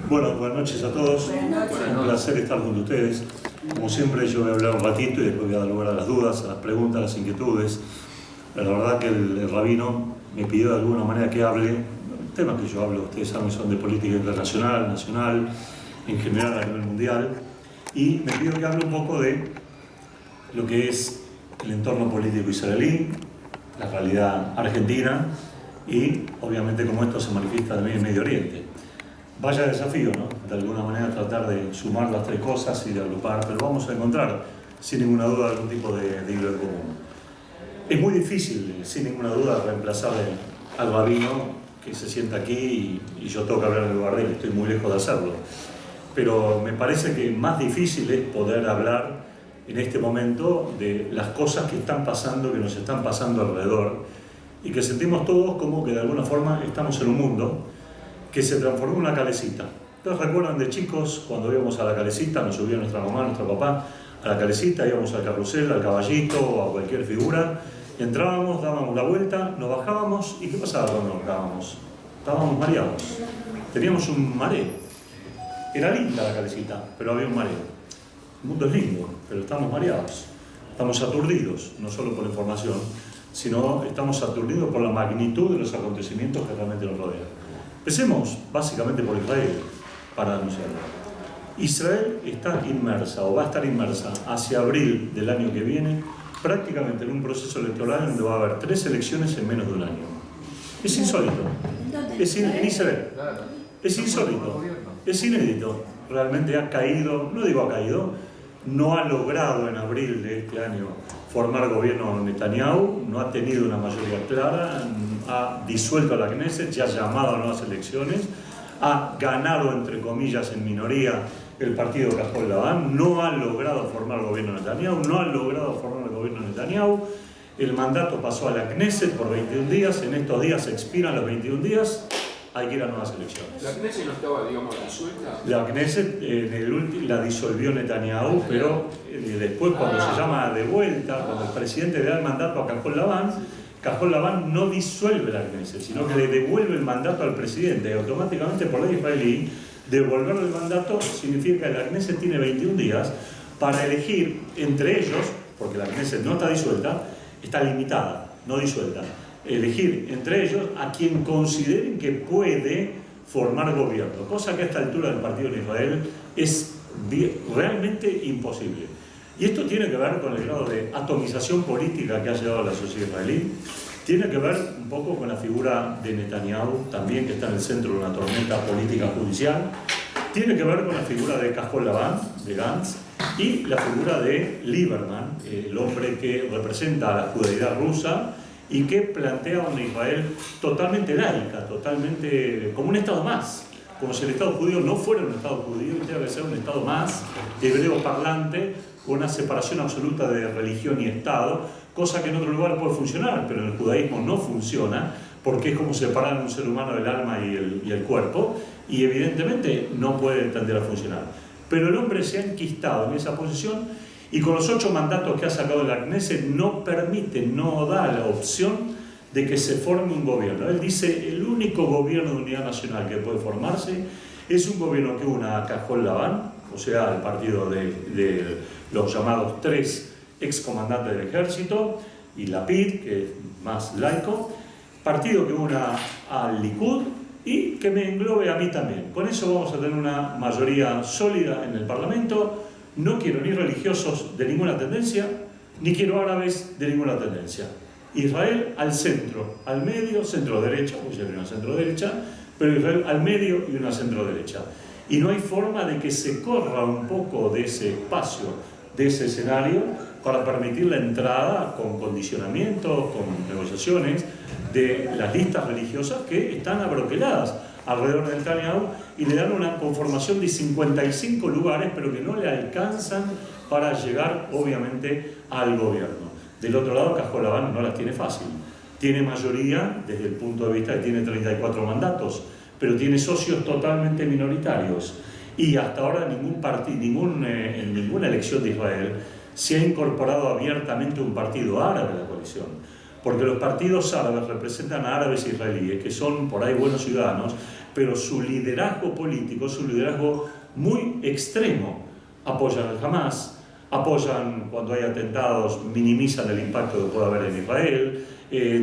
Bueno, buenas noches a todos. Un placer estar con ustedes. Como siempre, yo voy a hablar un ratito y después voy a dar lugar a las dudas, a las preguntas, a las inquietudes. La verdad que el rabino me pidió de alguna manera que hable. Temas que yo hablo, ustedes saben, son de política internacional, nacional, en general a nivel mundial. Y me pidió que hable un poco de lo que es el entorno político israelí, la realidad argentina y, obviamente, cómo esto se manifiesta también en Medio Oriente. Vaya desafío, ¿no? De alguna manera tratar de sumar las tres cosas y de agrupar, pero vamos a encontrar, sin ninguna duda, algún tipo de hilo en común. Es muy difícil, sin ninguna duda, reemplazar al rabino que se sienta aquí y yo tengo que hablar en el lugar de él, estoy muy lejos de hacerlo. Pero me parece que más difícil es poder hablar en este momento de las cosas que están pasando, que nos están pasando alrededor y que sentimos todos como que de alguna forma estamos en un mundo que se transformó en una calecita. ¿Ustedes recuerdan de chicos cuando íbamos a la calecita, nos subía nuestra mamá, nuestro papá a la calecita, íbamos al carrusel, al caballito o a cualquier figura, entrábamos, dábamos la vuelta, nos bajábamos y ¿qué pasaba cuando nos bajábamos? Estábamos mareados, teníamos un mareo. Era linda la calecita, pero había un mareo. El mundo es lindo, pero estamos mareados, estamos aturdidos, no solo por la información, sino estamos aturdidos por la magnitud de los acontecimientos que realmente nos rodean. Empecemos básicamente por Israel, para anunciarlo. Israel está inmersa, o va a estar inmersa, hacia abril del año que viene, prácticamente en un proceso electoral donde va a haber 3 elecciones en menos de un año. Es insólito. En Israel. Es insólito. Es inédito. Realmente ha caído, no digo ha caído, no ha logrado en abril de este año formar gobierno Netanyahu, no ha tenido una mayoría clara, ha disuelto a la Knesset, ya ha llamado a nuevas elecciones, ha ganado, entre comillas, en minoría el partido Cajol Labán, no ha logrado formar gobierno Netanyahu, no ha logrado formar el gobierno Netanyahu, el mandato pasó a la Knesset por 21 días, en estos días se expiran los 21 días, hay que ir a nuevas elecciones. ¿La Knesset no estaba, digamos, disuelta? La Knesset la disolvió Netanyahu, pero después cuando se llama de vuelta, cuando el presidente le da el mandato a Cajol Labán no disuelve la Knesset, sino que le devuelve el mandato al presidente. Y automáticamente, por ley israelí, devolverle el mandato significa que la Knesset tiene 21 días para elegir entre ellos, porque la Knesset no está disuelta, está limitada, no disuelta, elegir entre ellos a quien consideren que puede formar gobierno, cosa que a esta altura del partido en Israel es realmente imposible. Y esto tiene que ver con el grado de atomización política que ha llegado a la sociedad israelí, tiene que ver un poco con la figura de Netanyahu, también que está en el centro de una tormenta política judicial, tiene que ver con la figura de Cajol Labán, de Gantz, y la figura de Lieberman, el hombre que representa a la judeidad rusa y que plantea una Israel totalmente laica, totalmente como un Estado más, como si el Estado judío no fuera un Estado judío y tenga que ser un Estado más, hebreo parlante, con una separación absoluta de religión y Estado, cosa que en otro lugar puede funcionar, pero en el judaísmo no funciona, porque es como separar un ser humano del alma y el cuerpo, y evidentemente no puede tender a funcionar. Pero el hombre se ha enquistado en esa posición y con los 8 mandatos que ha sacado de la Knesset no permite, no da la opción de que se forme un gobierno. Él dice, el único gobierno de unidad nacional que puede formarse es un gobierno que una a Cajol Labán, o sea, el partido de los llamados 3 excomandantes del ejército, y Lapid, que es más laico, partido que una al Likud y que me englobe a mí también. Con eso vamos a tener una mayoría sólida en el Parlamento. No quiero ni religiosos de ninguna tendencia, ni quiero árabes de ninguna tendencia. Israel al centro, al medio, centro-derecha, porque siempre una centro-derecha, pero Israel al medio y una centro-derecha. Y no hay forma de que se corra un poco de ese espacio, de ese escenario, para permitir la entrada con condicionamientos, con negociaciones, de las listas religiosas que están abroqueladas alrededor del Netanyahu y le dan una conformación de 55 lugares, pero que no le alcanzan para llegar, obviamente, al gobierno. Del otro lado, Cajol Labán no las tiene fácil. Tiene mayoría, desde el punto de vista que tiene 34 mandatos, pero tiene socios totalmente minoritarios. Y hasta ahora ningún partido, en ninguna elección de Israel se ha incorporado abiertamente un partido árabe a la coalición. porque los partidos árabes representan a árabes israelíes, que son por ahí buenos ciudadanos, pero su liderazgo político es un liderazgo muy extremo. Apoyan al Hamas, apoyan cuando hay atentados, minimizan el impacto que puede haber en Israel,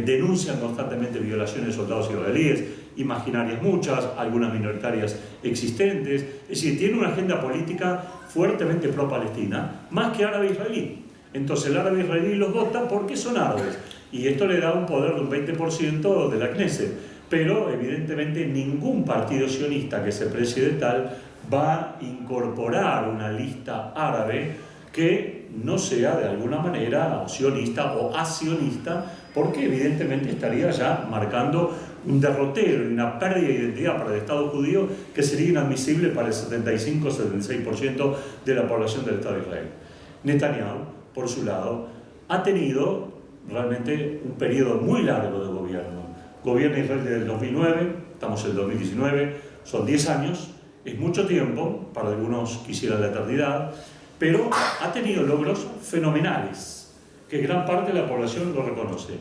denuncian constantemente violaciones de soldados israelíes, imaginarias muchas, algunas minoritarias existentes. Es decir, tiene una agenda política fuertemente pro-palestina, más que árabe-israelí. Entonces el árabe-israelí los vota porque son árabes, y esto le da un poder de un 20% de la Knesset. Pero evidentemente ningún partido sionista que se precie de tal va a incorporar una lista árabe que no sea de alguna manera sionista o asionista, porque evidentemente estaría ya marcando un derrotero y una pérdida de identidad para el Estado judío que sería inadmisible para el 75-76% de la población del Estado de Israel. Netanyahu, por su lado, ha tenido realmente un periodo muy largo de gobierno. Gobierna Israel desde el 2009, estamos en el 2019, son 10 años, es mucho tiempo, para algunos quisieran la eternidad, pero ha tenido logros fenomenales, que gran parte de la población lo reconoce.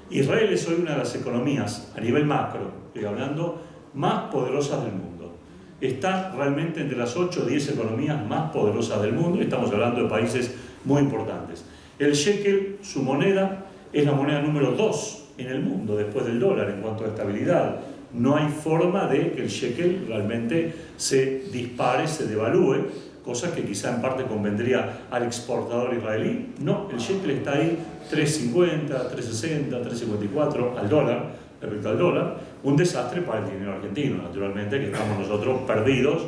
Israel es hoy una de las economías, a nivel macro, estoy hablando, más poderosas del mundo. Está realmente entre las 8 o 10 economías más poderosas del mundo, y estamos hablando de países muy importantes. El shekel, su moneda, es la moneda número 2 en el mundo, después del dólar, en cuanto a estabilidad. No hay forma de que el shekel realmente se dispare, se devalúe, cosa que quizá en parte convendría al exportador israelí. No, el shekel está ahí 3.50, 3.60, 3.54 al dólar, respecto al dólar. Un desastre para el dinero argentino, naturalmente, que estamos nosotros perdidos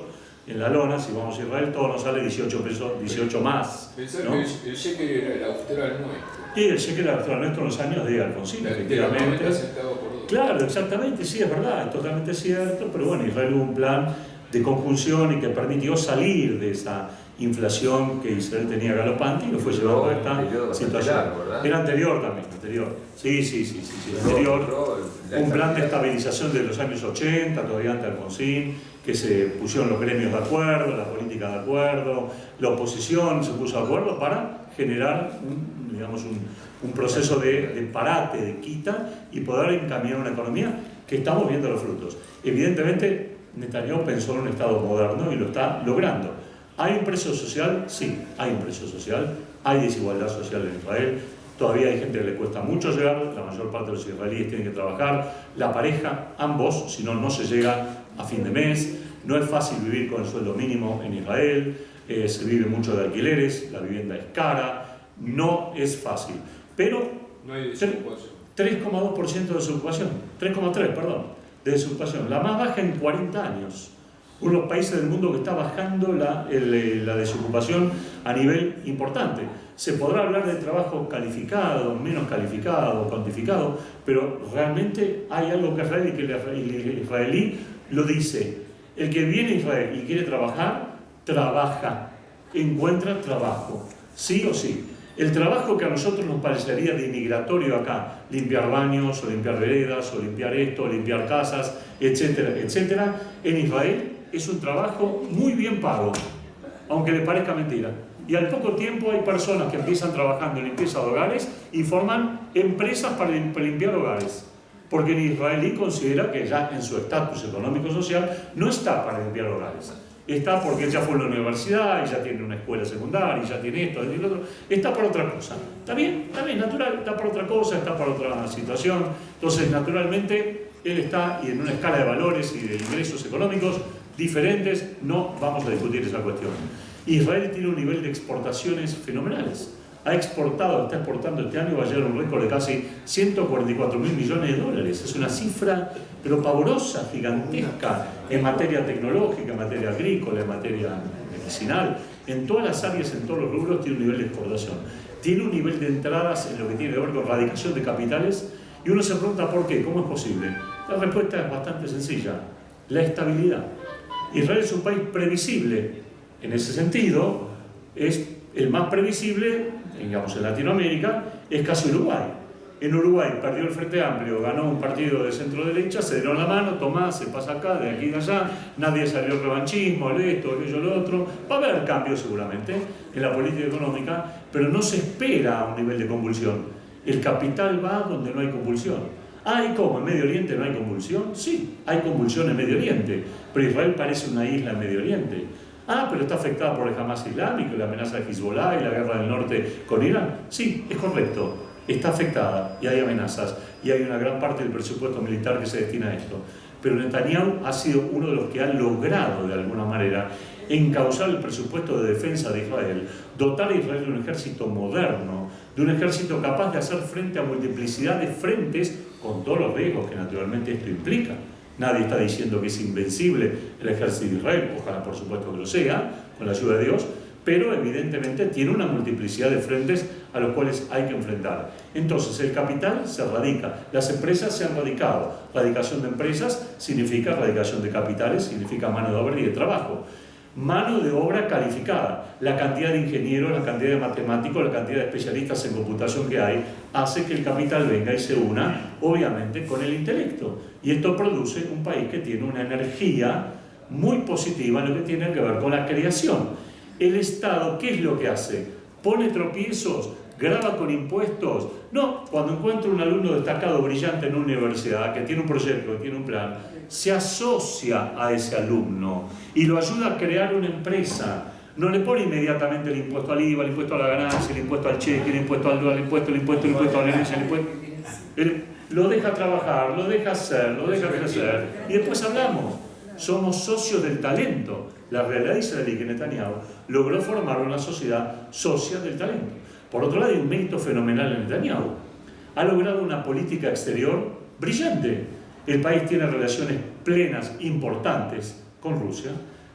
en la lona. Si vamos a Israel, todo nos sale 18 pesos, 18 más. Pensar ¿no? que el shekel era el austral nuestro. Y el shekel era austral nuestro en los años de Alfonsín, efectivamente. Claro, exactamente, sí, es verdad, es totalmente cierto, pero bueno, Israel hubo un plan de conjunción y que permitió salir de esa inflación que Israel tenía galopante y lo fue llevando a esta situación. Era anterior también, anterior. Sí, anterior. Un plan de estabilización de los años 80, todavía antes de Alfonsín, que se pusieron los gremios de acuerdo, la política de acuerdo, la oposición se puso de acuerdo para generar un proceso de parate, de quita, y poder encaminar una economía que estamos viendo los frutos. Evidentemente, Netanyahu pensó en un Estado moderno y lo está logrando. ¿Hay un precio social? Sí, hay un precio social. Hay desigualdad social en Israel. Todavía hay gente que le cuesta mucho llegar. La mayor parte de los israelíes tienen que trabajar. La pareja, ambos, si no, no se llega a fin de mes. No es fácil vivir con el sueldo mínimo en Israel. Se vive mucho de alquileres. La vivienda es cara. No es fácil. Pero no hay desocupación. 3,2% de desocupación. 3,3%, perdón, de desocupación. La más baja en 40 años. Uno de los países del mundo que está bajando la desocupación a nivel importante. Se podrá hablar de trabajo calificado, menos calificado, cuantificado, pero realmente hay algo que es real y que el israelí lo dice. El que viene a Israel y quiere trabajar, trabaja, encuentra trabajo, sí o sí. El trabajo que a nosotros nos parecería de inmigratorio acá, limpiar baños, o limpiar veredas, o limpiar esto, o limpiar casas, etcétera, etcétera, en Israel es un trabajo muy bien pago, aunque le parezca mentira. Y al poco tiempo hay personas que empiezan trabajando en limpieza de hogares y forman empresas para limpiar hogares. Porque el israelí considera que ya en su estatus económico-social no está para limpiar hogares. Está porque ya fue a la universidad, y ya tiene una escuela secundaria, y ya tiene esto, y lo otro. Está por otra cosa. Está bien, natural, está por otra cosa, está por otra situación. Entonces, naturalmente, él está y en una escala de valores y de ingresos económicos diferentes, no vamos a discutir esa cuestión. Israel tiene un nivel de exportaciones fenomenales. Ha exportado, está exportando este año, va a llegar a un récord de casi 144.000 millones de dólares. Es una cifra, pero pavorosa, gigantesca, en materia tecnológica, en materia agrícola, en materia medicinal. En todas las áreas, en todos los rubros, tiene un nivel de exportación. Tiene un nivel de entradas en lo que tiene que ver con radicación de capitales. Y uno se pregunta por qué, ¿cómo es posible? La respuesta es bastante sencilla: la estabilidad. Israel es un país previsible. En ese sentido, es el más previsible, digamos, en Latinoamérica, es casi Uruguay. En Uruguay perdió el Frente Amplio, ganó un partido de centro derecha, se dieron la mano, tomá, se pasa acá, de aquí y de allá, nadie salió al revanchismo, el esto, aquello, lo otro. Va a haber cambios seguramente en la política económica, pero no se espera a un nivel de convulsión. El capital va donde no hay convulsión. ¿Y cómo? ¿En Medio Oriente no hay convulsión? Sí, hay convulsión en Medio Oriente, pero Israel parece una isla en Medio Oriente. Pero está afectada por el Hamas islámico, la amenaza de Hezbollah y la guerra del norte con Irán. Sí, es correcto, está afectada y hay amenazas y hay una gran parte del presupuesto militar que se destina a esto. Pero Netanyahu ha sido uno de los que ha logrado de alguna manera encauzar el presupuesto de defensa de Israel, dotar a Israel de un ejército moderno, de un ejército capaz de hacer frente a multiplicidad de frentes con todos los riesgos que naturalmente esto implica. Nadie está diciendo que es invencible el ejército de Israel, ojalá por supuesto que lo sea, con la ayuda de Dios, pero evidentemente tiene una multiplicidad de frentes a los cuales hay que enfrentar. Entonces el capital se radica, las empresas se han radicado. Radicación de empresas significa radicación de capitales, significa mano de obra y de trabajo. Mano de obra calificada, la cantidad de ingenieros, la cantidad de matemáticos, la cantidad de especialistas en computación que hay, hace que el capital venga y se una, obviamente, con el intelecto. Y esto produce un país que tiene una energía muy positiva en lo que tiene que ver con la creación. El Estado, ¿qué es lo que hace? ¿Pone tropiezos? ¿Graba con impuestos? No, cuando encuentra un alumno destacado, brillante en una universidad, que tiene un proyecto, que tiene un plan, se asocia a ese alumno y lo ayuda a crear una empresa. No le pone inmediatamente el impuesto al IVA, el impuesto a la ganancia, el impuesto al cheque, el impuesto al dólar, el impuesto a la herencia, lo deja trabajar, lo deja hacer, lo deja crecer y después hablamos. Somos socios del talento. La realidad israelí que Netanyahu logró formar una sociedad socia del talento. Por otro lado, hay un mérito fenomenal en Netanyahu. Ha logrado una política exterior brillante. El país tiene relaciones plenas, importantes con Rusia,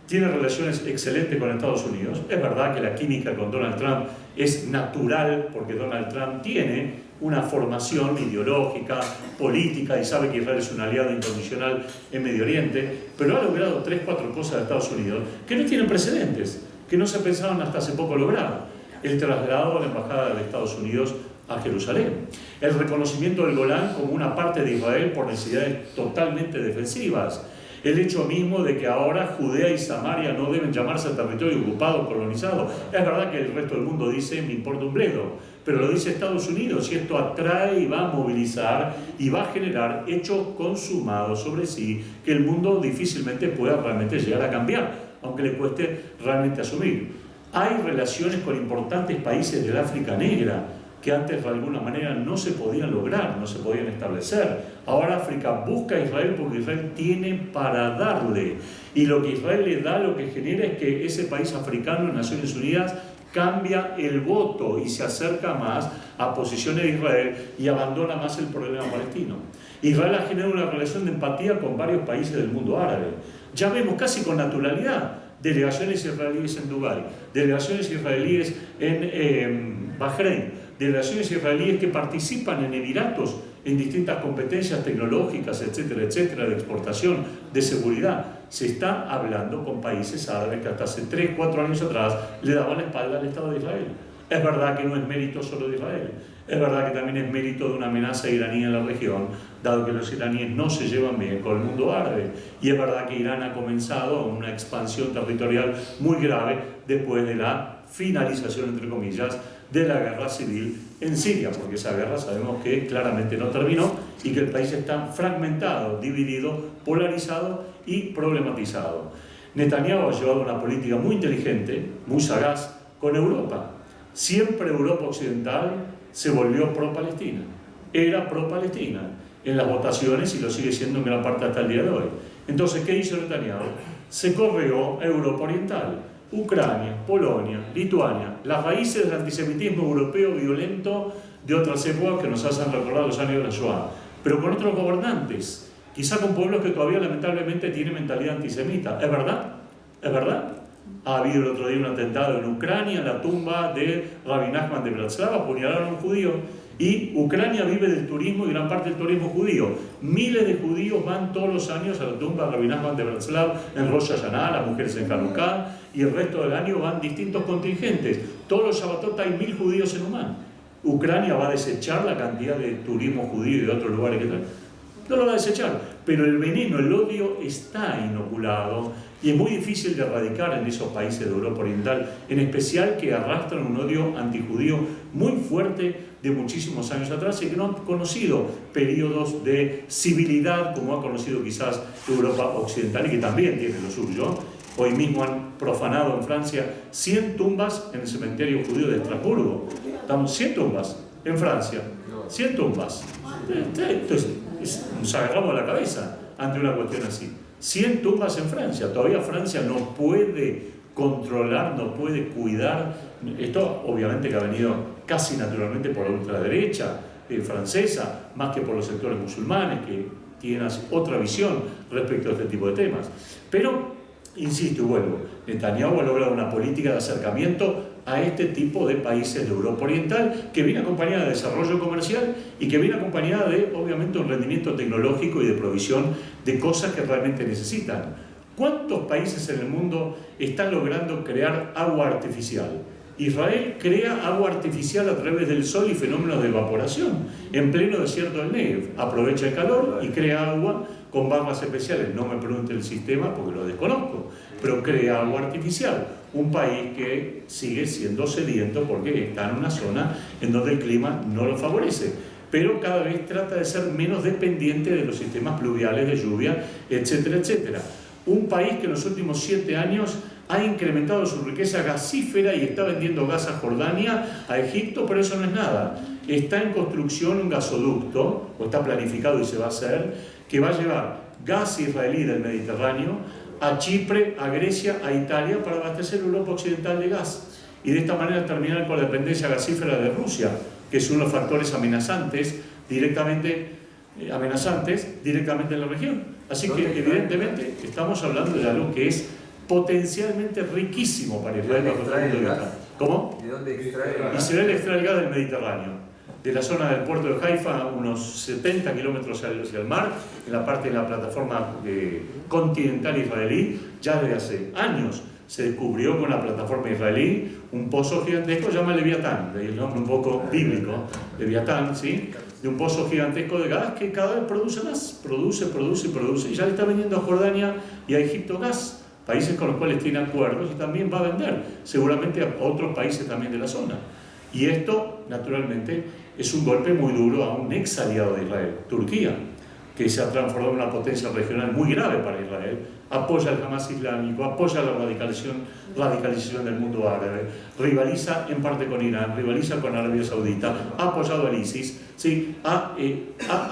tiene relaciones excelentes con Estados Unidos. Es verdad que la química con Donald Trump es natural porque Donald Trump tiene una formación ideológica, política y sabe que Israel es un aliado incondicional en Medio Oriente, pero ha logrado 3 o 4 cosas de Estados Unidos que no tienen precedentes, que no se pensaban hasta hace poco lograr. El traslado de la embajada de Estados Unidos a Jerusalén, el reconocimiento del Golán como una parte de Israel por necesidades totalmente defensivas, el hecho mismo de que ahora Judea y Samaria no deben llamarse territorio ocupado o colonizado. Es verdad que el resto del mundo dice me importa un bledo, pero lo dice Estados Unidos y esto atrae y va a movilizar y va a generar hechos consumados sobre sí que el mundo difícilmente pueda realmente llegar a cambiar, aunque le cueste realmente asumir. Hay relaciones con importantes países del África Negra que antes de alguna manera no se podían lograr, no se podían establecer. Ahora África busca a Israel porque Israel tiene para darle. Y lo que Israel le da, lo que genera es que ese país africano en Naciones Unidas cambia el voto y se acerca más a posiciones de Israel y abandona más el problema palestino. Israel ha generado una relación de empatía con varios países del mundo árabe. Ya vemos casi con naturalidad delegaciones israelíes en Dubái, delegaciones israelíes en Bahrein, delegaciones israelíes que participan en Emiratos en distintas competencias tecnológicas, etcétera, etcétera, de exportación, de seguridad. Se está hablando con países árabes que hasta hace 3 o 4 años atrás le daban la espalda al Estado de Israel. Es verdad que no es mérito solo de Israel, es verdad que también es mérito de una amenaza iraní en la región, dado que los iraníes no se llevan bien con el mundo árabe. Y es verdad que Irán ha comenzado una expansión territorial muy grave después de la finalización, entre comillas, de la guerra civil en Siria, porque esa guerra sabemos que claramente no terminó y que el país está fragmentado, dividido, polarizado y problematizado. Netanyahu ha llevado una política muy inteligente, muy sagaz, con Europa. Siempre Europa Occidental se volvió pro-Palestina, era pro-Palestina en las votaciones y lo sigue siendo en gran parte hasta el día de hoy. Entonces, ¿qué hizo Netanyahu? Se corrió a Europa Oriental, Ucrania, Polonia, Lituania, las raíces del antisemitismo europeo violento de otras épocas que nos hacen recordar los años de la Shoah, pero con otros gobernantes, quizá con pueblos que todavía lamentablemente tienen mentalidad antisemita. ¿Es verdad? ¿Es verdad? Ha habido el otro día un atentado en Ucrania, en la tumba de Rabbi Nachman de Bratslav, apuñalaron a un judío. Y Ucrania vive del turismo y gran parte del turismo judío. Miles de judíos van todos los años a la tumba de Rabbi Nachman de Bratslav en Rosh Hashanah, las mujeres en Hanukkah, y el resto del año van distintos contingentes. Todos los Shabbatot hay 1000 judíos en Umán. Ucrania va a desechar la cantidad de turismo judío y de otros lugares que tal. no lo va a desechar, pero el veneno, el odio está inoculado y es muy difícil de erradicar en esos países de Europa Oriental, en especial que arrastran un odio antijudío muy fuerte de muchísimos años atrás y que no han conocido periodos de civilidad como ha conocido quizás Europa Occidental y que también tiene lo suyo. Hoy mismo han profanado en Francia 100 tumbas en el cementerio judío de Estrasburgo. Estamos 100 tumbas en Francia, 100 tumbas. Entonces, nos agarramos la cabeza ante una cuestión así. 100 tumbas en Francia. Todavía Francia no puede controlar, no puede cuidar. Esto obviamente que ha venido casi naturalmente por la ultraderecha francesa, más que por los sectores musulmanes que tienen otra visión respecto a este tipo de temas. Pero insisto y vuelvo, Netanyahu ha logrado una política de acercamiento a este tipo de países de Europa Oriental que viene acompañada de desarrollo comercial y que viene acompañada de, obviamente, un rendimiento tecnológico y de provisión de cosas que realmente necesitan. ¿Cuántos países en el mundo están logrando crear agua artificial? Israel crea agua artificial a través del sol y fenómenos de evaporación en pleno desierto del Negev. Aprovecha el calor y crea agua con barras especiales. No me pregunte el sistema porque lo desconozco, pero crea agua artificial. Un país que sigue siendo sediento porque está en una zona en donde el clima no lo favorece, pero cada vez trata de ser menos dependiente de los sistemas pluviales de lluvia, etcétera, etcétera. Un país que en los últimos 7 años ha incrementado su riqueza gasífera y está vendiendo gas a Jordania, a Egipto, pero eso no es nada. Está en construcción un gasoducto, o está planificado y se va a hacer, que va a llevar gas israelí del Mediterráneo a Chipre, a Grecia, a Italia, para abastecer Europa Occidental de gas. Y de esta manera terminar con la dependencia gasífera de Rusia, que es uno de los factores amenazantes directamente en la región. Así que evidentemente estamos hablando de algo que es potencialmente riquísimo para Israel bajo todo punto de vista. ¿Cómo? ¿De dónde extrae el gas? Israel extrae el gas del Mediterráneo, de la zona del puerto de Haifa, unos 70 kilómetros hacia el mar, en la parte de la plataforma continental israelí. Ya desde hace años se descubrió con la plataforma israelí un pozo gigantesco, se llama Leviatán, de ahí el nombre un poco bíblico, Leviatán, ¿sí? De un pozo gigantesco de gas que cada vez produce más, produce, y ya le está vendiendo a Jordania y a Egipto gas, países con los cuales tiene acuerdos, y también va a vender seguramente a otros países también de la zona. Y esto, naturalmente, es un golpe muy duro a un ex aliado de Israel, Turquía, que se ha transformado en una potencia regional muy grave para Israel, apoya al Hamas islámico, apoya la radicalización del mundo árabe, rivaliza en parte con Irán, rivaliza con Arabia Saudita, ha apoyado al ISIS, ¿sí? ha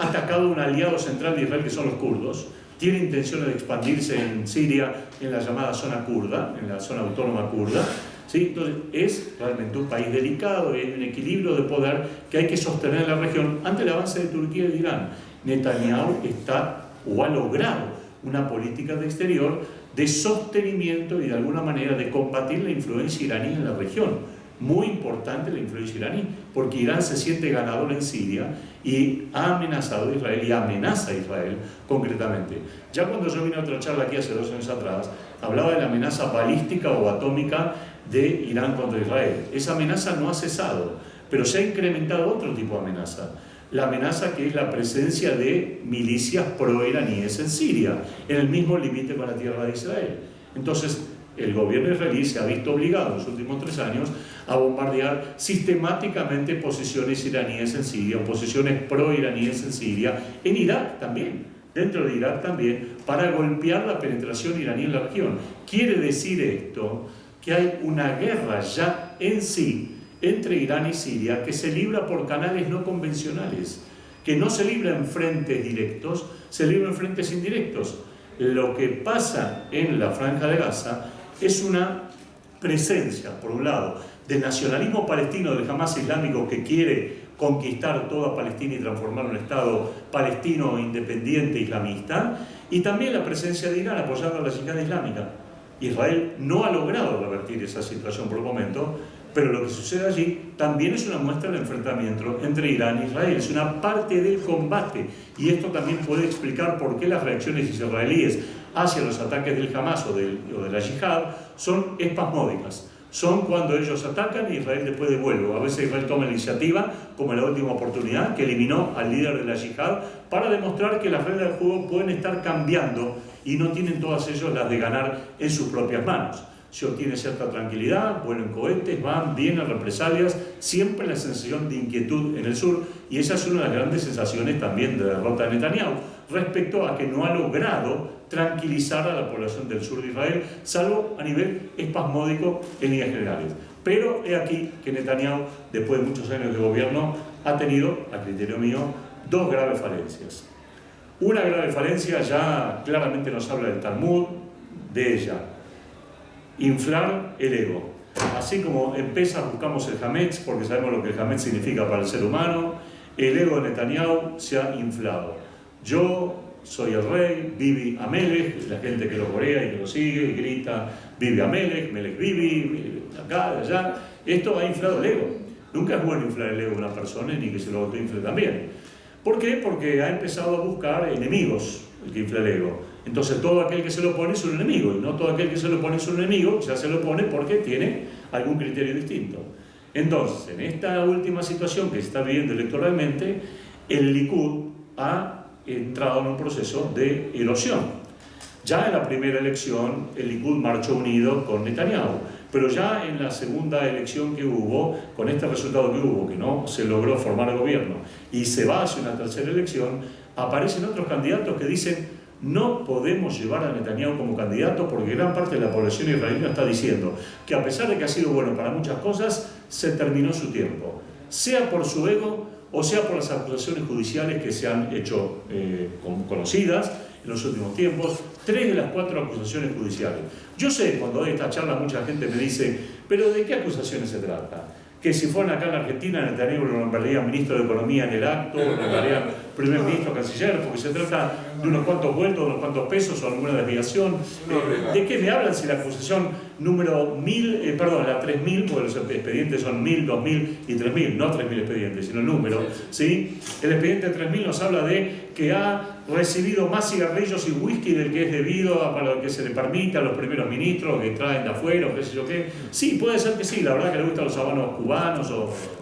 atacado a un aliado central de Israel que son los kurdos, tiene intenciones de expandirse en Siria, en la llamada zona kurda, en la zona autónoma kurda. ¿Sí? Entonces es realmente un país delicado y hay un equilibrio de poder que hay que sostener en la región ante el avance de Turquía y de Irán. Netanyahu está o ha logrado una política de exterior de sostenimiento y de alguna manera de combatir la influencia iraní en la región. Muy importante la influencia iraní, porque Irán se siente ganador en Siria y ha amenazado a Israel y amenaza a Israel concretamente. Ya cuando yo vine a otra charla aquí hace 2 años atrás, hablaba de la amenaza balística o atómica de Irán contra Israel. Esa amenaza no ha cesado, pero se ha incrementado otro tipo de amenaza. La amenaza que es la presencia de milicias pro-iraníes en Siria, en el mismo límite con la tierra de Israel. Entonces, el gobierno israelí se ha visto obligado en los últimos 3 años a bombardear sistemáticamente posiciones iraníes en Siria, posiciones pro-iraníes en Siria, en Irak también, dentro de Irak también, para golpear la penetración iraní en la región. Quiere decir esto que hay una guerra ya en sí entre Irán y Siria que se libra por canales no convencionales, que no se libra en frentes directos, se libra en frentes indirectos. Lo que pasa en la Franja de Gaza es una presencia, por un lado, del nacionalismo palestino del Hamas islámico que quiere conquistar toda Palestina y transformar un Estado palestino independiente islamista, y también la presencia de Irán apoyando a la yihad islámica. Israel no ha logrado revertir esa situación por el momento, pero lo que sucede allí también es una muestra del enfrentamiento entre Irán e Israel, es una parte del combate, y esto también puede explicar por qué las reacciones israelíes hacia los ataques del Hamas o de la yihad son espasmódicas, son cuando ellos atacan y Israel después devuelve. A veces Israel toma la iniciativa, como en la última oportunidad, que eliminó al líder de la yihad, para demostrar que las reglas del juego pueden estar cambiando y no tienen todas ellos las de ganar en sus propias manos. Se obtiene cierta tranquilidad, vuelan cohetes, van, vienen represalias, siempre la sensación de inquietud en el sur, y esa es una de las grandes sensaciones también de derrota de Netanyahu, respecto a que no ha logrado tranquilizar a la población del sur de Israel, salvo a nivel espasmódico en líneas generales. Pero he aquí que Netanyahu, después de muchos años de gobierno, ha tenido, a criterio mío, dos graves falencias. Una grave falencia ya claramente nos habla del Talmud, de ella: inflar el ego. Así como en Pesach buscamos el Hametz, porque sabemos lo que el Hametz significa para el ser humano, el ego de Netanyahu se ha inflado. Yo soy el rey, Bibi Amelech, la gente que lo corea y que lo sigue y grita Bibi Amelech, Melech Bibi, acá, allá. Esto ha inflado el ego. Nunca es bueno inflar el ego de una persona, ni que se lo autoinfle también. ¿Por qué? Porque ha empezado a buscar enemigos el que infla el ego. Entonces todo aquel que se lo opone es un enemigo, y no todo aquel que se lo opone es un enemigo, ya se lo opone porque tiene algún criterio distinto. Entonces, en esta última situación que se está viviendo electoralmente, el Likud ha entrado en un proceso de erosión. Ya en la primera elección el Likud marchó unido con Netanyahu, pero ya en la segunda elección que hubo, con este resultado que hubo, que no se logró formar el gobierno, y se va hacia una tercera elección, aparecen otros candidatos que dicen: no podemos llevar a Netanyahu como candidato porque gran parte de la población israelí está diciendo que, a pesar de que ha sido bueno para muchas cosas, se terminó su tiempo, sea por su ego o sea por las acusaciones judiciales que se han hecho conocidas en los últimos tiempos. 3 de las 4 acusaciones judiciales. Yo sé, cuando doy esta charla mucha gente me dice: ¿pero de qué acusaciones se trata? Que si fueran acá en Argentina, Netanyahu lo nombraría ministro de Economía en el acto, lo nombraría primer ministro, canciller, porque se trata de unos cuantos vueltos, unos cuantos pesos o alguna desviación. ¿De qué me hablan si la acusación número 1000, la 3000, porque los expedientes son 1000, 2000 y 3000, no 3000 expedientes, sino el número, ¿sí? El expediente 3000 nos habla de que ha recibido más cigarrillos y whisky del que es debido a lo que se le permite a los primeros ministros que traen de afuera o qué sé yo qué. Sí, puede ser que sí, la verdad que le gustan los habanos cubanos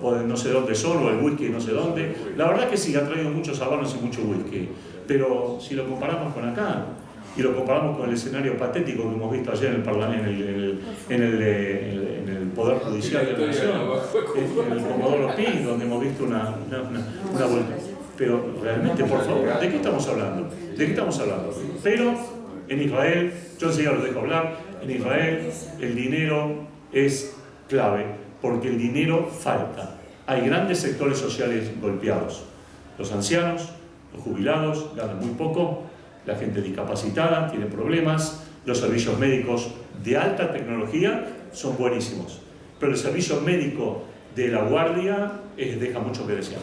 o de no sé dónde son, o el whisky no sé dónde. La verdad que sí, ha traído muchos habanos y mucho whisky. Pero si lo comparamos con acá, y lo comparamos con el escenario patético que hemos visto ayer en el Parlamento, en el Poder Judicial de la Nación, en el Comodoro Pi, donde hemos visto una vuelta. Pero realmente, por favor, ¿de qué estamos hablando? ¿De qué estamos hablando? Pero en Israel, yo enseguida lo dejo hablar, en Israel el dinero es clave, porque el dinero falta. Hay grandes sectores sociales golpeados. Los ancianos, los jubilados ganan muy poco, la gente discapacitada tiene problemas, los servicios médicos de alta tecnología son buenísimos, pero el servicio médico de la guardia deja mucho que desear.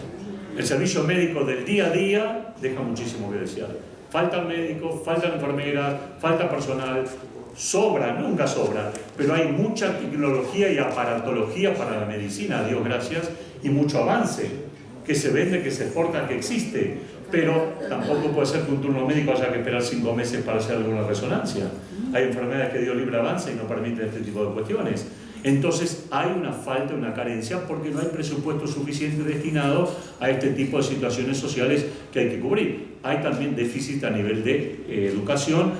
El servicio médico del día a día deja muchísimo que desear. Faltan médicos, faltan enfermeras, falta personal, sobra, nunca sobra, pero hay mucha tecnología y aparatología para la medicina, a Dios gracias, y mucho avance que se vende, que se exporta, que existe, pero tampoco puede ser que un turno médico haya que esperar 5 meses para hacer alguna resonancia. Hay enfermedades que Dios libre avance y no permiten este tipo de cuestiones. Entonces hay una falta, una carencia, porque no hay presupuesto suficiente destinado a este tipo de situaciones sociales que hay que cubrir. Hay también déficit a nivel de educación,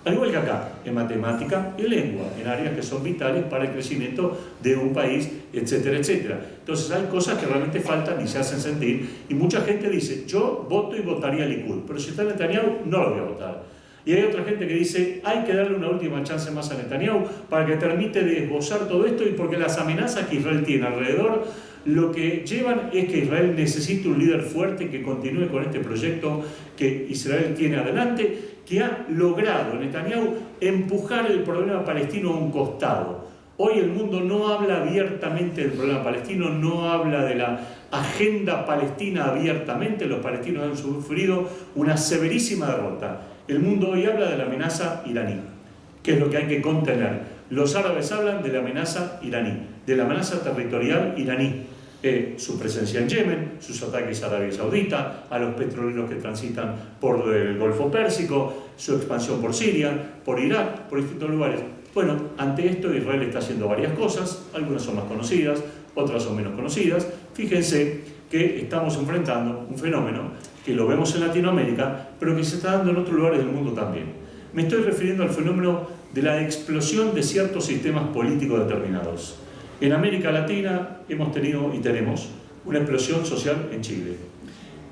al igual que acá, en matemática y lengua, en áreas que son vitales para el crecimiento de un país, etcétera, etcétera. Entonces hay cosas que realmente faltan y se hacen sentir, y mucha gente dice: yo voto y votaría Likud, pero si está Netanyahu no lo voy a votar. Y hay otra gente que dice: hay que darle una última chance más a Netanyahu para que termine de esbozar todo esto, y porque las amenazas que Israel tiene alrededor lo que llevan es que Israel necesita un líder fuerte que continúe con este proyecto que Israel tiene adelante, que ha logrado Netanyahu empujar el problema palestino a un costado. Hoy el mundo no habla abiertamente del problema palestino, no habla de la agenda palestina abiertamente. Los palestinos han sufrido una severísima derrota. El mundo hoy habla de la amenaza iraní, que es lo que hay que contener. Los árabes hablan de la amenaza iraní, de la amenaza territorial iraní. Su presencia en Yemen, sus ataques a Arabia Saudita, a los petroleros que transitan por el Golfo Pérsico, su expansión por Siria, por Irak, por distintos lugares. Bueno, ante esto Israel está haciendo varias cosas, algunas son más conocidas, otras son menos conocidas. Fíjense que estamos enfrentando un fenómeno que lo vemos en Latinoamérica, pero que se está dando en otros lugares del mundo también. Me estoy refiriendo al fenómeno de la explosión de ciertos sistemas políticos determinados. En América Latina hemos tenido y tenemos una explosión social en Chile.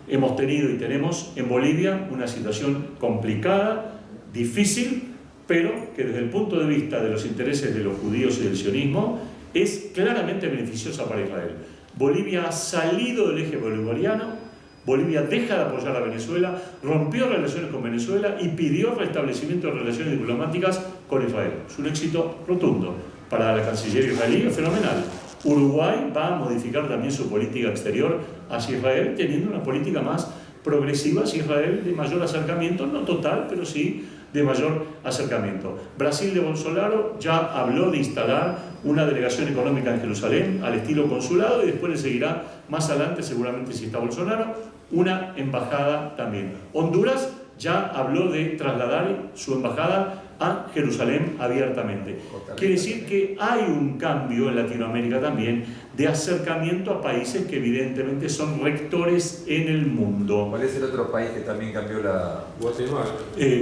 Hemos tenido y tenemos en Bolivia una situación complicada, difícil, pero que desde el punto de vista de los intereses de los judíos y del sionismo es claramente beneficiosa para Israel. Bolivia ha salido del eje bolivariano, Bolivia deja de apoyar a Venezuela, rompió relaciones con Venezuela y pidió restablecimiento de relaciones diplomáticas con Israel. Es un éxito rotundo para la Cancillería israelí, es fenomenal. Uruguay va a modificar también su política exterior hacia Israel, teniendo una política más progresiva hacia Israel, de mayor acercamiento, no total, pero sí de mayor acercamiento. Brasil de Bolsonaro ya habló de instalar una delegación económica en Jerusalén al estilo consulado y después le seguirá más adelante, seguramente si está Bolsonaro, una embajada también. Honduras ya habló de trasladar su embajada a Jerusalén abiertamente. Quiere decir que hay un cambio en Latinoamérica también de acercamiento a países que evidentemente son rectores en el mundo. ¿Cuál es el otro país que también cambió la...? Guatemala.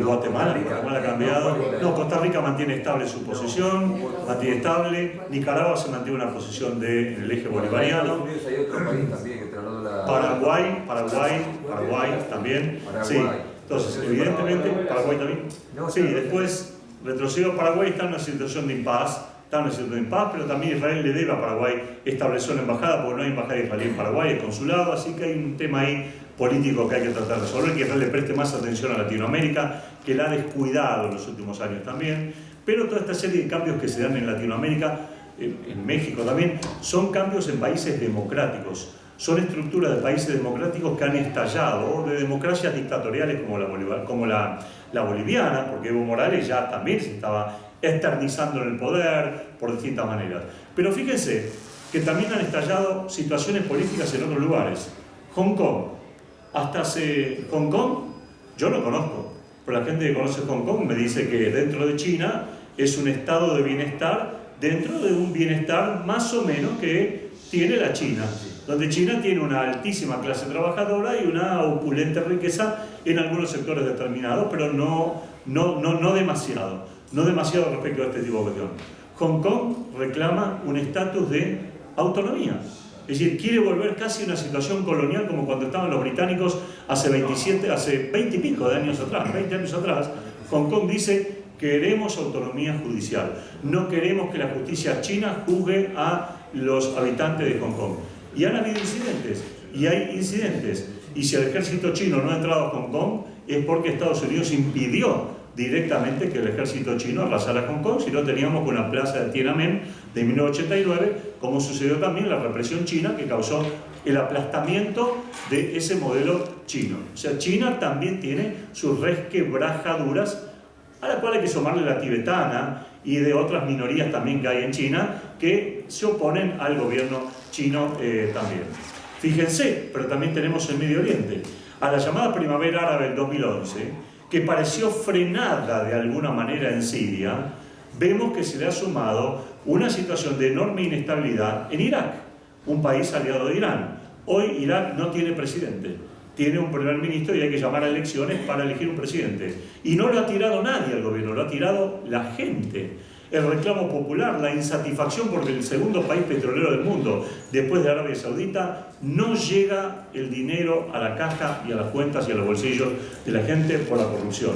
Guatemala ha cambiado. No, Costa Rica mantiene estable su posición, mantiene estable. Nicaragua se mantiene una posición en el eje bolivariano. Hay otro país también que trasladó la... Paraguay también. Sí. Entonces, evidentemente, Paraguay también. Sí, después retrocedió Paraguay, está en una situación de impas, pero también Israel le debe a Paraguay establecer una embajada, porque no hay embajada israelí en Paraguay, hay consulado, así que hay un tema ahí político que hay que tratar de resolver, que Israel le preste más atención a Latinoamérica, que la ha descuidado en los últimos años también, pero toda esta serie de cambios que se dan en Latinoamérica, en México también, son cambios en países democráticos. Son estructuras de países democráticos que han estallado, o de democracias dictatoriales como la boliviana, porque Evo Morales ya también se estaba eternizando en el poder por distintas maneras. Pero fíjense que también han estallado situaciones políticas en otros lugares. Hong Kong, Hong Kong, yo no conozco, pero la gente que conoce Hong Kong me dice que dentro de China es un estado de bienestar, dentro de un bienestar más o menos que tiene la China, donde China tiene una altísima clase trabajadora y una opulente riqueza en algunos sectores determinados, pero no demasiado respecto a este tipo de cuestión. Hong Kong reclama un estatus de autonomía, es decir, quiere volver casi a una situación colonial como cuando estaban los británicos hace 20 y pico de años atrás, 20 años atrás. Hong Kong dice: queremos autonomía judicial, no queremos que la justicia china juzgue a los habitantes de Hong Kong. Y han habido incidentes, y hay incidentes, y si el ejército chino no ha entrado a Hong Kong es porque Estados Unidos impidió directamente que el ejército chino arrasara Hong Kong, si no teníamos una plaza de Tiananmen de 1989, como sucedió también la represión china que causó el aplastamiento de ese modelo chino. O sea, China también tiene sus resquebrajaduras, a la cual hay que sumarle la tibetana y de otras minorías también que hay en China que se oponen al gobierno chino también. Fíjense, pero también tenemos el Medio Oriente, a la llamada Primavera Árabe del 2011, que pareció frenada de alguna manera en Siria, vemos que se le ha sumado una situación de enorme inestabilidad en Irak, un país aliado de Irán. Hoy Irak no tiene presidente, tiene un primer ministro y hay que llamar a elecciones para elegir un presidente. Y no lo ha tirado nadie al gobierno, lo ha tirado la gente. El reclamo popular, la insatisfacción porque el segundo país petrolero del mundo, después de Arabia Saudita, no llega el dinero a la caja y a las cuentas y a los bolsillos de la gente por la corrupción.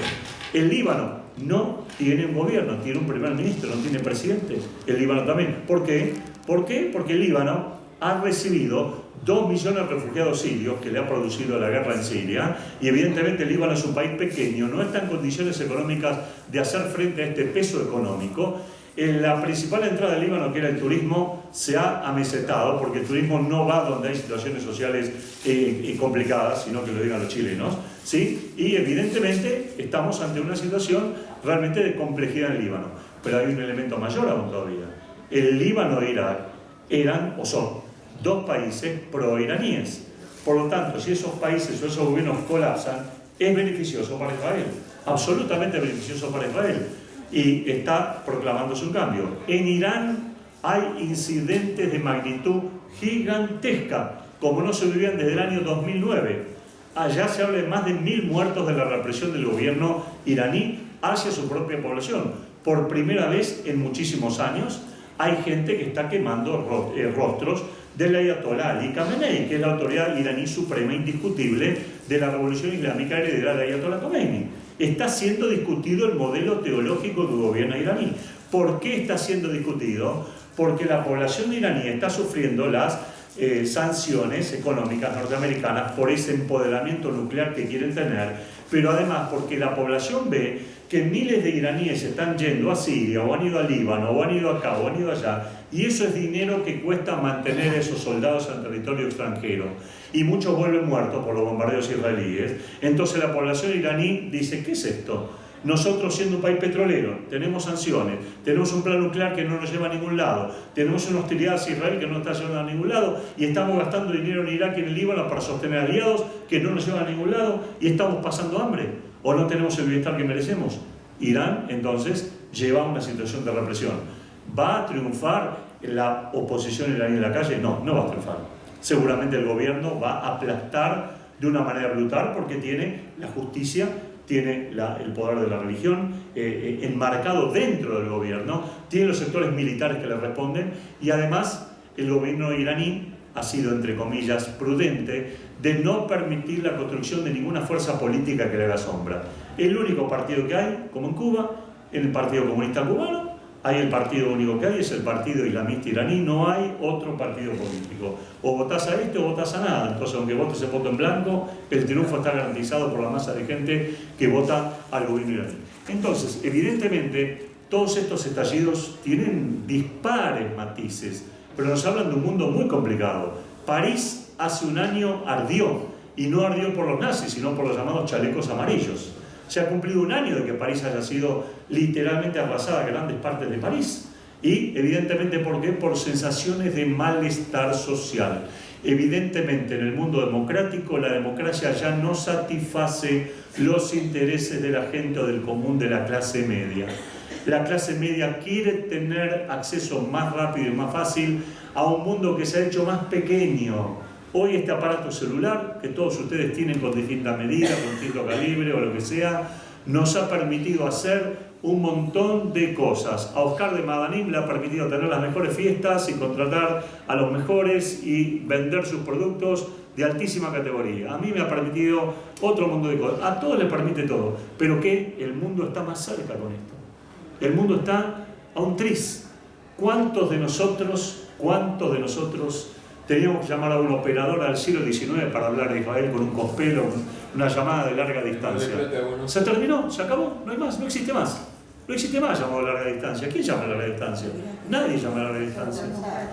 El Líbano no tiene un gobierno, tiene un primer ministro, no tiene presidente. El Líbano también. ¿Por qué? ¿Por qué? Porque el Líbano ha recibido 2 millones de refugiados sirios que le ha producido la guerra en Siria, y evidentemente el Líbano es un país pequeño, no está en condiciones económicas de hacer frente a este peso económico. La principal entrada del Líbano, que era el turismo, se ha amesetado, porque el turismo no va donde hay situaciones sociales complicadas, sino que lo digan los chilenos, ¿sí? Y evidentemente estamos ante una situación realmente de complejidad en el Líbano. Pero hay un elemento mayor aún todavía. El Líbano e Irak eran o son 2 países pro-iraníes. Por lo tanto, si esos países o esos gobiernos colapsan, es beneficioso para Israel, absolutamente beneficioso para Israel. y está proclamándose un cambio. En Irán hay incidentes de magnitud gigantesca, como no se vivían desde el año 2009. Allá se habla de más de 1000 muertos de la represión del gobierno iraní hacia su propia población. Por primera vez en muchísimos años hay gente que está quemando rostros del ayatolá Ali Khamenei, que es la autoridad iraní suprema indiscutible de la revolución islámica heredera del ayatolá Khomeini. Está siendo discutido el modelo teológico que gobierna iraní. ¿Por qué está siendo discutido? Porque la población iraní está sufriendo las sanciones económicas norteamericanas por ese empoderamiento nuclear que quieren tener, pero además porque la población ve que miles de iraníes están yendo a Siria, o han ido a Líbano, o han ido acá, o han ido allá, y eso es dinero que cuesta mantener a esos soldados en territorio extranjero, y muchos vuelven muertos por los bombardeos israelíes. Entonces la población iraní dice, ¿qué es esto? Nosotros, siendo un país petrolero, tenemos sanciones, tenemos un plan nuclear que no nos lleva a ningún lado, tenemos una hostilidad hacia Israel que no está llevando a ningún lado, y estamos gastando dinero en Irak y en el Líbano para sostener aliados que no nos llevan a ningún lado, y estamos pasando hambre, o no tenemos el bienestar que merecemos. Irán, entonces, lleva una situación de represión. ¿Va a triunfar la oposición iraní en la calle? No, no va a triunfar. Seguramente el gobierno va a aplastar de una manera brutal porque tiene la justicia, tiene el poder de la religión enmarcado dentro del gobierno, tiene los sectores militares que le responden, y además el gobierno iraní ha sido, entre comillas, prudente de no permitir la construcción de ninguna fuerza política que le haga sombra. El único partido que hay, como en Cuba, en el Partido Comunista Cubano, hay el partido único que hay, es el Partido Islamista Iraní, no hay otro partido político. O votás a este o votás a nada. Entonces, aunque votes el voto en blanco, el triunfo está garantizado por la masa de gente que vota al gobierno iraní. Entonces, evidentemente, todos estos estallidos tienen dispares matices, pero nos hablan de un mundo muy complicado. París hace un año ardió, y no ardió por los nazis, sino por los llamados chalecos amarillos. Se ha cumplido un año de que París haya sido literalmente arrasada, grandes partes de París. Y evidentemente, ¿por qué? Por sensaciones de malestar social. Evidentemente, en el mundo democrático, la democracia ya no satisface los intereses de la gente o del común de la clase media. La clase media quiere tener acceso más rápido y más fácil a un mundo que se ha hecho más pequeño. Hoy este aparato celular, que todos ustedes tienen con distinta medida, con distinto calibre o lo que sea, nos ha permitido hacer un montón de cosas. A Oscar de Madanim le ha permitido tener las mejores fiestas y contratar a los mejores y vender sus productos de altísima categoría. A mí me ha permitido otro mundo de cosas. A todos les permite todo. Pero que el mundo está más cerca con esto. El mundo está a un tris. ¿Cuántos de nosotros teníamos que llamar a un operador al siglo XIX para hablar de Israel con un cospelo, una llamada de larga distancia? Se terminó, se acabó, no hay más, no existe más. No existe más llamado a larga distancia. ¿Quién llama a larga distancia? Nadie llama a larga distancia.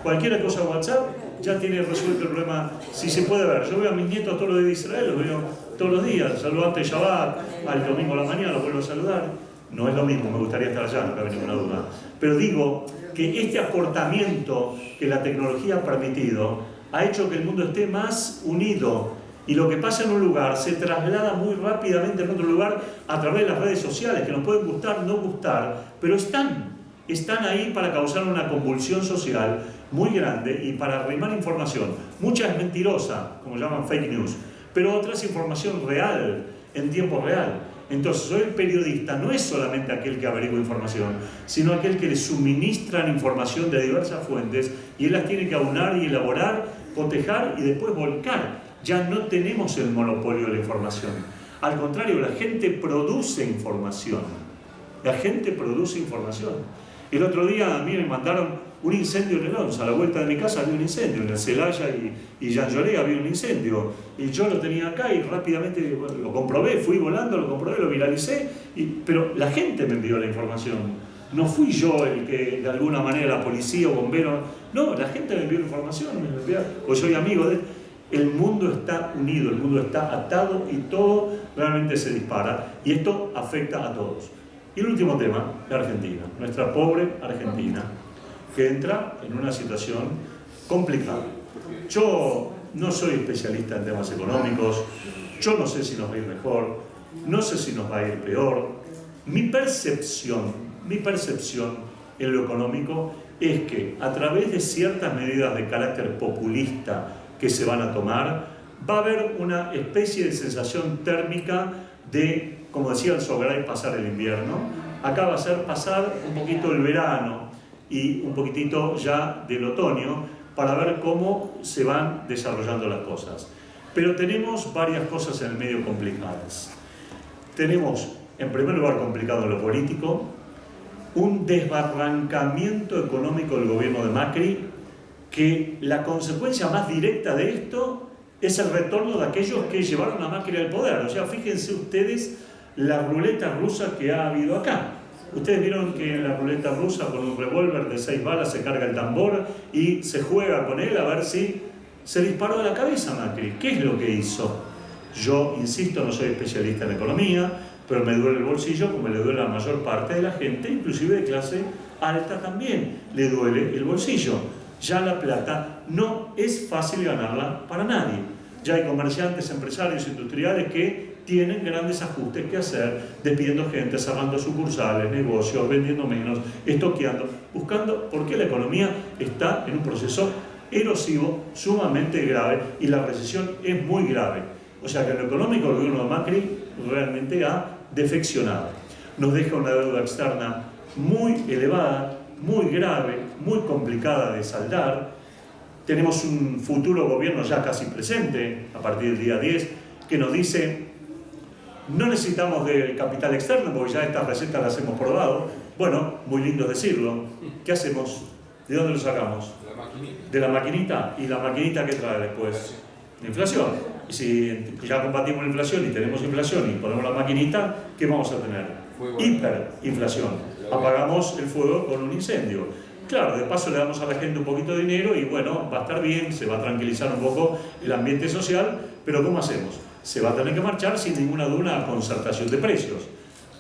Cualquier cosa de WhatsApp ya tiene resuelto el problema. Si se puede ver, yo veo a mis nietos todos los días de Israel, los veo todos los días. Saludo antes de Shabbat, al domingo a la mañana los vuelvo a saludar. No es lo mismo, me gustaría estar allá, no cabe ninguna duda. Pero digo que este acortamiento que la tecnología ha permitido ha hecho que el mundo esté más unido, y lo que pasa en un lugar se traslada muy rápidamente en otro lugar a través de las redes sociales, que nos pueden gustar, no gustar, pero están ahí para causar una convulsión social muy grande y para arrimar información. Mucha es mentirosa, como llaman fake news, pero otra es información real, en tiempo real. Entonces, hoy el periodista no es solamente aquel que averigua información, sino aquel que le suministran información de diversas fuentes, y él las tiene que aunar y elaborar, cotejar y después volcar. Ya no tenemos el monopolio de la información. Al contrario, la gente produce información. La gente produce información. El otro día a mí me mandaron un incendio en el Onza. A la vuelta de mi casa había un incendio. En el Celaya y Llanlloré había un incendio. Y yo lo tenía acá y rápidamente lo comprobé. Fui volando, lo comprobé, lo viralicé. Pero la gente me envió la información. No fui yo el que, de alguna manera, la policía o bombero. No, la gente me envió la información. O soy amigo de... El mundo está unido, el mundo está atado y todo realmente se dispara. Y esto afecta a todos. Y el último tema, la Argentina. Nuestra pobre Argentina, que entra en una situación complicada. Yo no soy especialista en temas económicos, yo no sé si nos va a ir mejor, no sé si nos va a ir peor. Mi percepción mi percepción en lo económico es que a través de ciertas medidas de carácter populista que se van a tomar, va a haber una especie de sensación térmica de, como decía el Sogray, pasar el invierno. Acá va a ser pasar un poquito el verano y un poquitito ya del otoño para ver cómo se van desarrollando las cosas. Pero tenemos varias cosas en el medio complicadas. Tenemos, en primer lugar, complicado en lo político, un desbarrancamiento económico del gobierno de Macri, que la consecuencia más directa de esto es el retorno de aquellos que llevaron a Macri al poder. O sea, fíjense ustedes la ruleta rusa que ha habido acá. Ustedes vieron que en la ruleta rusa con un revólver de 6 balas se carga el tambor y se juega con él a ver si se disparó de la cabeza Macri. ¿Qué es lo que hizo? Yo, insisto, no soy especialista en economía, pero me duele el bolsillo como le duele a la mayor parte de la gente, inclusive de clase alta también le duele el bolsillo. Ya la plata no es fácil ganarla para nadie. Ya hay comerciantes, empresarios, industriales que tienen grandes ajustes que hacer, despidiendo gente, cerrando sucursales, negocios, vendiendo menos, estoqueando, buscando, porque la economía está en un proceso erosivo sumamente grave y la recesión es muy grave. O sea que en lo económico el gobierno de Macri realmente ha defeccionado. Nos deja una deuda externa muy elevada, muy grave, muy complicada de saldar. Tenemos un futuro gobierno ya casi presente, a partir del día 10, que nos dice: no necesitamos del capital externo porque ya estas recetas las hemos probado. Bueno, muy lindo decirlo. ¿Qué hacemos? ¿De dónde lo sacamos? La maquinita. De la maquinita. ¿Y la maquinita qué trae después? La inflación. Y si ya combatimos la inflación y tenemos inflación y ponemos la maquinita, ¿qué vamos a tener? Hiperinflación. Apagamos el fuego con un incendio. Claro, de paso le damos a la gente un poquito de dinero y bueno, va a estar bien, se va a tranquilizar un poco el ambiente social, pero ¿cómo hacemos? Se va a tener que marchar sin ninguna duda a concertación de precios.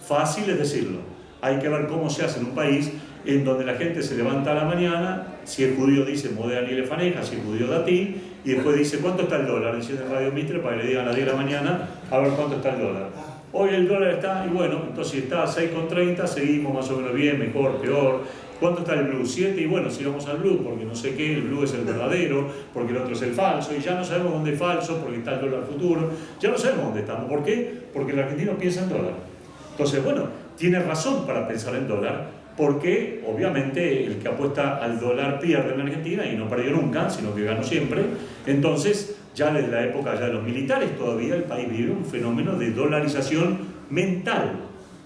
Fácil es decirlo. Hay que ver cómo se hace en un país en donde la gente se levanta a la mañana, si es judío dice Modéani le faneja, si es judío da ti, y después dice ¿cuánto está el dólar? Enciende Radio Mitre para que le digan a las 10 de la mañana a ver cuánto está el dólar. Hoy el dólar está, y bueno, entonces si está a 6,30, seguimos más o menos bien, mejor, peor. ¿Cuánto está el blue? 7, y bueno, si vamos al blue, porque no sé qué, el blue es el verdadero, porque el otro es el falso, y ya no sabemos dónde es falso, porque está el dólar futuro, ya no sabemos dónde estamos. ¿Por qué? Porque el argentino piensa en dólar. Entonces, bueno, tiene razón para pensar en dólar, porque obviamente el que apuesta al dólar pierde en Argentina y no perdió nunca, sino que ganó siempre. Entonces, ya desde la época ya de los militares, todavía el país vive un fenómeno de dolarización mental,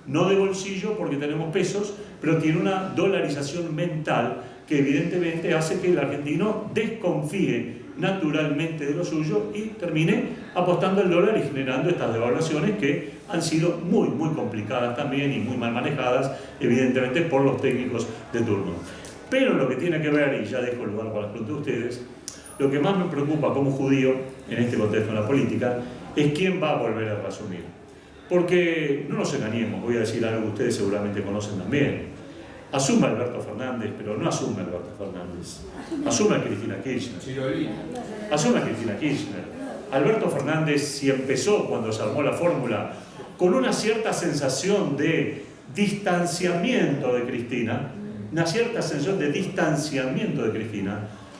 no de bolsillo porque tenemos pesos, pero tiene una dolarización mental que evidentemente hace que el argentino desconfíe naturalmente de lo suyo y termine apostando al dólar y generando estas devaluaciones que han sido muy, muy complicadas también y muy mal manejadas, evidentemente, por los técnicos de turno. Pero lo que tiene que ver, y ya dejo el lugar para las preguntas de ustedes, lo que más me preocupa como judío en este contexto de la política es quién va a volver a reasumir. Porque, no nos engañemos, voy a decir algo que ustedes seguramente conocen también. Asume Alberto Fernández, pero no asume Alberto Fernández. Asume a Cristina Kirchner. Asume a Cristina Kirchner. Alberto Fernández, si empezó cuando se armó la fórmula con una cierta sensación de distanciamiento de Cristina,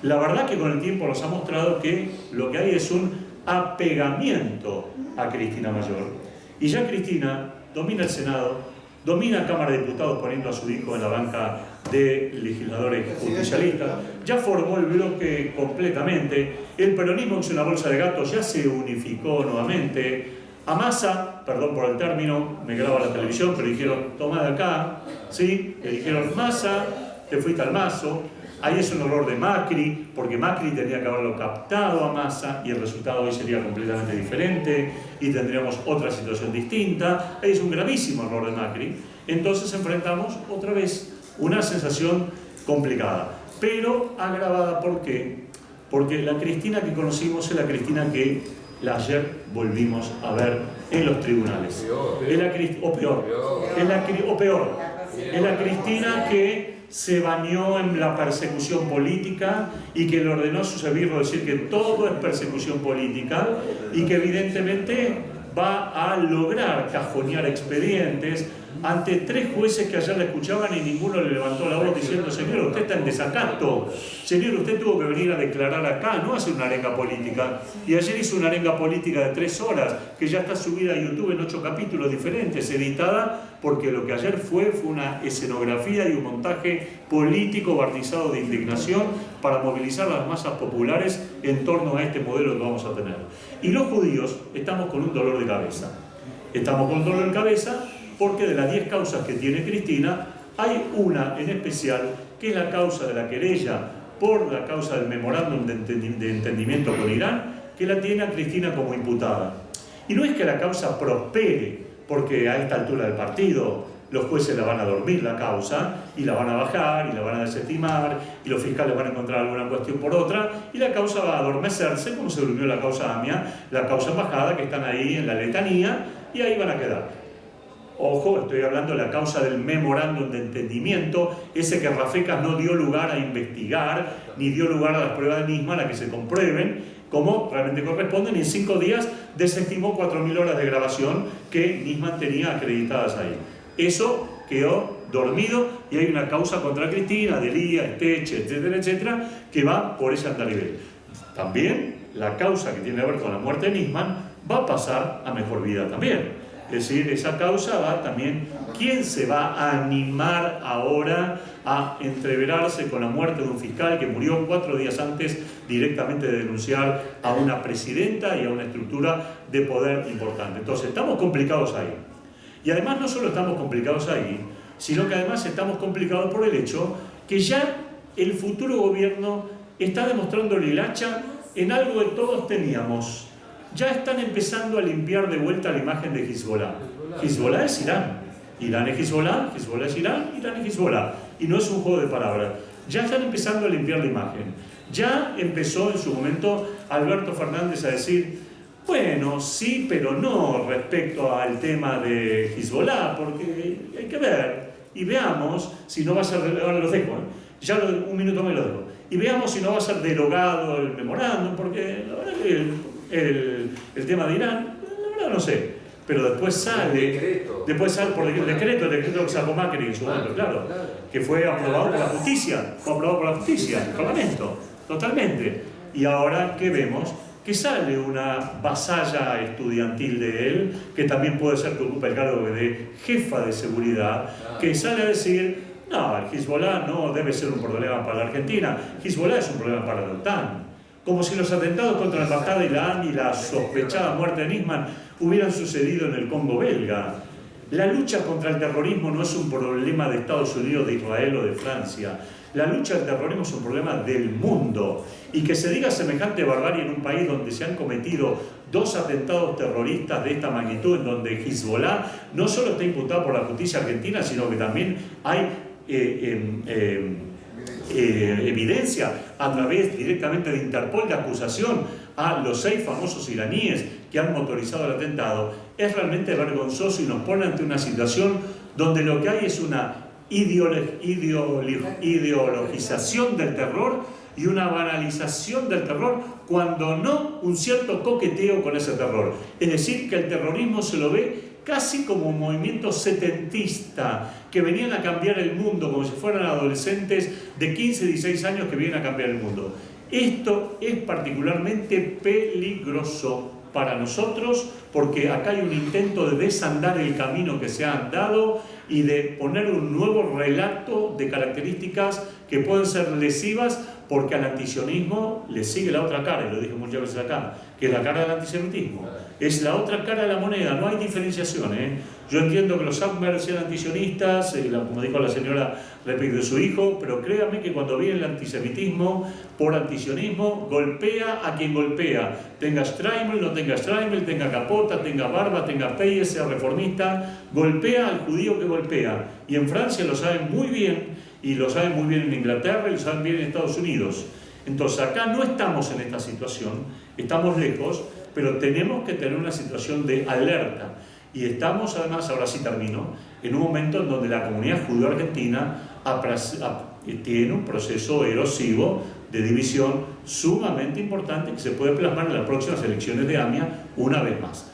la verdad que con el tiempo nos ha mostrado que lo que hay es un apegamiento a Cristina Mayor. Y ya Cristina domina el Senado, domina la Cámara de Diputados poniendo a su hijo en la banca de legisladores justicialistas, ya formó el bloque completamente, el peronismo, que es una bolsa de gatos, ya se unificó nuevamente. A Massa, perdón por el término, me graba la televisión, pero dijeron, toma de acá, ¿sí? Le dijeron, Massa, te fuiste al mazo. Ahí es un error de Macri, porque Macri tenía que haberlo captado a Massa y el resultado hoy sería completamente diferente y tendríamos otra situación distinta. Ahí es un gravísimo error de Macri. Entonces enfrentamos otra vez una sensación complicada, pero agravada. ¿Por qué? Porque la Cristina que conocimos es la Cristina que ayer volvimos a ver en los tribunales. Es la Cristina que se bañó en la persecución política y que le ordenó a sus esbirros decir que todo es persecución política y que evidentemente va a lograr cajonear expedientes ante 3 jueces que ayer le escuchaban y ninguno le levantó la voz diciendo: señor, usted está en desacato, señor, usted tuvo que venir a declarar acá, no hacer una arenga política. Y ayer hizo una arenga política de 3 horas, que ya está subida a YouTube en 8 capítulos diferentes, editada, porque lo que ayer fue una escenografía y un montaje político barnizado de indignación para movilizar a las masas populares en torno a este modelo que vamos a tener. Y los judíos estamos con un dolor de cabeza. Estamos con un dolor de cabeza porque de las 10 causas que tiene Cristina, hay una en especial que es la causa de la querella por la causa del memorándum de entendimiento con Irán, que la tiene a Cristina como imputada. Y no es que la causa prospere, porque a esta altura del partido los jueces la van a dormir la causa y la van a bajar y la van a desestimar y los fiscales van a encontrar alguna cuestión por otra y la causa va a adormecerse como se durmió la causa AMIA, la causa embajada, que están ahí en la letanía y ahí van a quedar. Ojo, estoy hablando de la causa del memorándum de entendimiento, ese que Rafecas no dio lugar a investigar, ni dio lugar a las pruebas de Nisman a que se comprueben como realmente corresponden, y en 5 días desestimó 4.000 horas de grabación que Nisman tenía acreditadas ahí. Eso quedó dormido y hay una causa contra Cristina, Delía, Esteche, etcétera, etcétera, que va por ese andarivel. También la causa que tiene que ver con la muerte de Nisman va a pasar a mejor vida también. Es decir, esa causa va también, ¿quién se va a animar ahora a entreverarse con la muerte de un fiscal que murió 4 días antes directamente de denunciar a una presidenta y a una estructura de poder importante? Entonces, estamos complicados ahí. Y además no solo estamos complicados ahí, sino que además estamos complicados por el hecho que ya el futuro gobierno está demostrándole el hacha en algo que todos teníamos. Ya están empezando a limpiar de vuelta la imagen de Hezbollah. Hezbollah es Irán. Irán es Hezbollah, Hezbollah es Irán, Irán es Hezbollah. Y no es un juego de palabras. Ya están empezando a limpiar la imagen. Ya empezó en su momento Alberto Fernández a decir: bueno, sí, pero no respecto al tema de Hezbollah, porque hay que ver y veamos si no va a ser, ahora los dejo, ya un minuto me lo dejo, y veamos si no va a ser derogado el memorándum, porque la verdad que el tema de Irán, la verdad no sé, pero después sale por el decreto que sacó Macri en su momento, claro, que fue aprobado por la justicia, el Parlamento, totalmente. Y ahora que vemos que sale una vasalla estudiantil de él, que también puede ser que ocupe el cargo de jefa de seguridad, que sale a decir: no, el Hezbollah no debe ser un problema para la Argentina, Hezbollah es un problema para la OTAN. Como si los atentados contra la embajada de Irán y la sospechada muerte de Nisman hubieran sucedido en el Congo belga. La lucha contra el terrorismo no es un problema de Estados Unidos, de Israel o de Francia. La lucha del terrorismo es un problema del mundo. Y que se diga semejante barbarie en un país donde se han cometido 2 atentados terroristas de esta magnitud, en donde Hezbollah no solo está imputado por la justicia argentina, sino que también hay evidencia a través directamente de Interpol de acusación a los 6 famosos iraníes que han motorizado el atentado, es realmente vergonzoso y nos pone ante una situación donde lo que hay es una ideologización del terror y una banalización del terror, cuando no un cierto coqueteo con ese terror. Es decir, que el terrorismo se lo ve casi como un movimiento setentista, que venían a cambiar el mundo, como si fueran adolescentes de 15, 16 años que vienen a cambiar el mundo. Esto es particularmente peligroso para nosotros, porque acá hay un intento de desandar el camino que se ha andado y de poner un nuevo relato de características que pueden ser lesivas, porque al antisionismo le sigue la otra cara, y lo dije muchas veces acá, que es la cara del antisemitismo. Es la otra cara de la moneda, no hay diferenciación. Yo entiendo que los Sandberg sean antisionistas, como dijo la señora respecto de su hijo, pero créanme que cuando viene el antisemitismo por antisionismo, golpea a quien golpea. Tenga Streimel, no tenga Streimel, tenga capota, tenga barba, tenga pelle, sea reformista, golpea al judío que golpea. Y en Francia lo saben muy bien, y lo saben muy bien en Inglaterra y lo saben bien en Estados Unidos. Entonces acá no estamos en esta situación, estamos lejos, pero tenemos que tener una situación de alerta. Y estamos además, ahora sí termino, en un momento en donde la comunidad judío-argentina tiene un proceso erosivo de división sumamente importante que se puede plasmar en las próximas elecciones de AMIA una vez más.